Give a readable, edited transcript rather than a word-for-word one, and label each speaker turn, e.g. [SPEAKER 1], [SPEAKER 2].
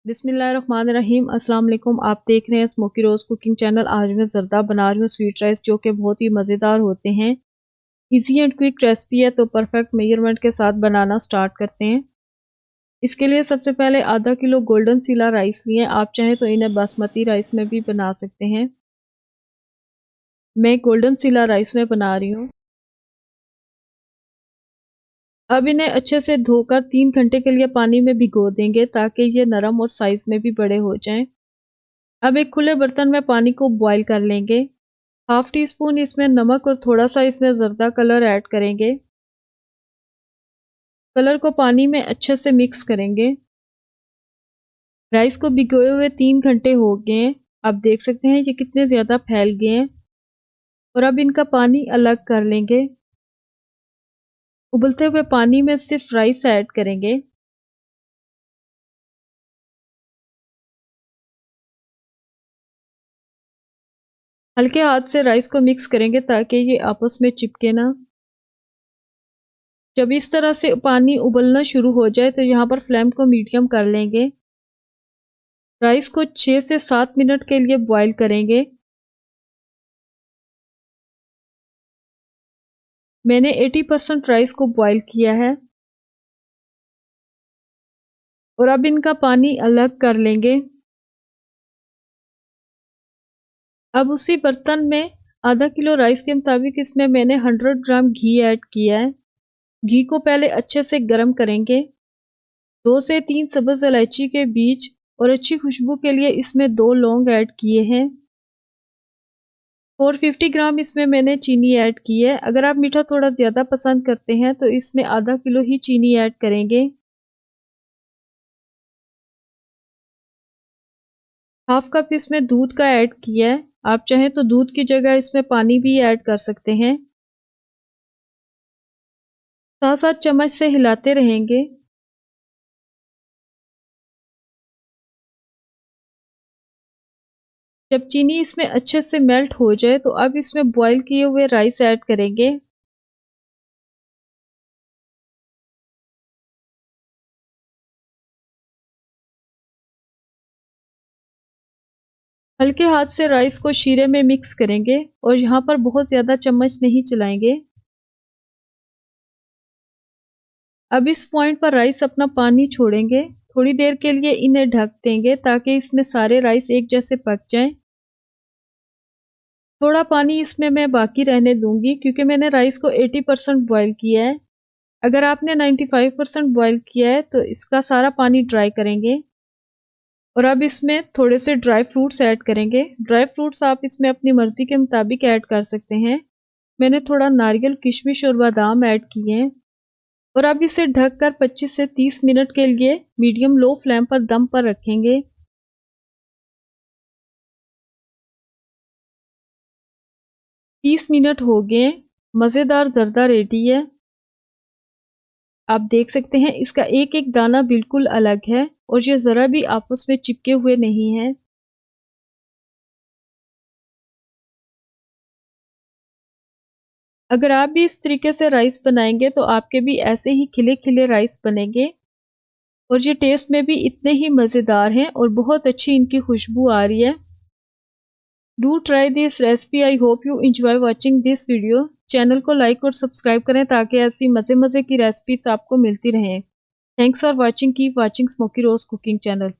[SPEAKER 1] बिस्मिल्लाहिर्रहमानिर्रहीम। अस्सलाम वालेकुम। आप देख रहे हैं स्मोकी रोज कुकिंग चैनल। आज मैं जर्दा बना रही हूँ स्वीट राइस, जो कि बहुत ही मज़ेदार होते हैं। इजी एंड क्विक रेसिपी है, तो परफेक्ट मेजरमेंट के साथ बनाना स्टार्ट करते हैं। इसके लिए सबसे पहले आधा किलो गोल्डन सीला राइस लिए। आप चाहें तो इन्हें बासमती राइस में भी बना सकते हैं। मैं गोल्डन सीला राइस में बना रही हूँ। अब इन्हें अच्छे से धोकर 3 घंटे के लिए पानी में भिगो देंगे, ताकि ये नरम और साइज में भी बड़े हो जाएं। अब एक खुले बर्तन में पानी को बॉईल कर लेंगे। हाफ टी स्पून इसमें नमक और थोड़ा सा इसमें जर्दा कलर ऐड करेंगे। कलर को पानी में अच्छे से मिक्स करेंगे। राइस को भिगोए हुए 3 घंटे हो गए हैं। आप देख सकते हैं ये कितने ज्यादा फैल गए हैं। और अब इनका पानी अलग कर लेंगे। उबलते हुए पानी में सिर्फ राइस ऐड करेंगे। हल्के हाथ से राइस को मिक्स करेंगे, ताकि ये आपस में चिपके ना। जब इस तरह से पानी उबलना शुरू हो जाए, तो यहाँ पर फ्लेम को मीडियम कर लेंगे। राइस को 6 से 7 मिनट के लिए बॉईल करेंगे। मैंने 80% राइस को बॉईल किया है। और अब इनका पानी अलग कर लेंगे। अब उसी बर्तन में आधा किलो राइस के मुताबिक इसमें मैंने 100 ग्राम घी ऐड किया है। घी को पहले अच्छे से गर्म करेंगे। 2 से 3 सब्ज इलायची के बीज और अच्छी खुशबू के लिए इसमें 2 लौंग ऐड किए हैं। 450 ग्राम इसमें मैंने चीनी ऐड की है। अगर आप मीठा थोड़ा ज्यादा पसंद करते हैं तो इसमें आधा किलो ही चीनी ऐड करेंगे। हाफ कप इसमें दूध का ऐड किया है। आप चाहें तो दूध की जगह इसमें पानी भी ऐड कर सकते हैं। 7-7 चम्मच से हिलाते रहेंगे। जब चीनी इसमें अच्छे से मेल्ट हो जाए, तो अब इसमें बॉईल किए हुए राइस ऐड करेंगे। हल्के हाथ से राइस को शीरे में मिक्स करेंगे और यहाँ पर बहुत ज्यादा चम्मच नहीं चलाएंगे। अब इस पॉइंट पर राइस अपना पानी छोड़ेंगे। थोड़ी देर के लिए इन्हें ढक देंगे, ताकि इसमें सारे राइस एक जैसे पक जाएं। थोड़ा पानी इसमें मैं बाकी रहने दूंगी, क्योंकि मैंने राइस को 80% बॉईल किया है। अगर आपने 95% बॉईल किया है, तो इसका सारा पानी ड्राई करेंगे। और अब इसमें थोड़े से ड्राई फ्रूट्स ऐड करेंगे। ड्राई फ्रूट्स आप इसमें अपनी मर्जी के मुताबिक ऐड कर सकते हैं। मैंने थोड़ा नारियल, किशमिश और बादाम ऐड किए हैं। और अब इसे ढककर 25 से 30 मिनट के लिए मीडियम लो फ्लेम पर दम पर रखेंगे। 30 मिनट हो गए। मज़ेदार जर्दा रेडी है। आप देख सकते हैं इसका एक एक दाना बिल्कुल अलग है और ये जरा भी आपस में चिपके हुए नहीं है। अगर आप भी इस तरीके से राइस बनाएंगे, तो आपके भी ऐसे ही खिले खिले राइस बनेंगे। और ये टेस्ट में भी इतने ही मज़ेदार हैं और बहुत अच्छी इनकी खुशबू आ रही है। Do try this recipe. I hope you enjoy watching this video. Channel को लाइक और सब्सक्राइब करें, ताकि ऐसी मज़े मज़े की रेसिपीज आपको मिलती रहें। Thanks for watching. Keep watching smoky rose cooking channel.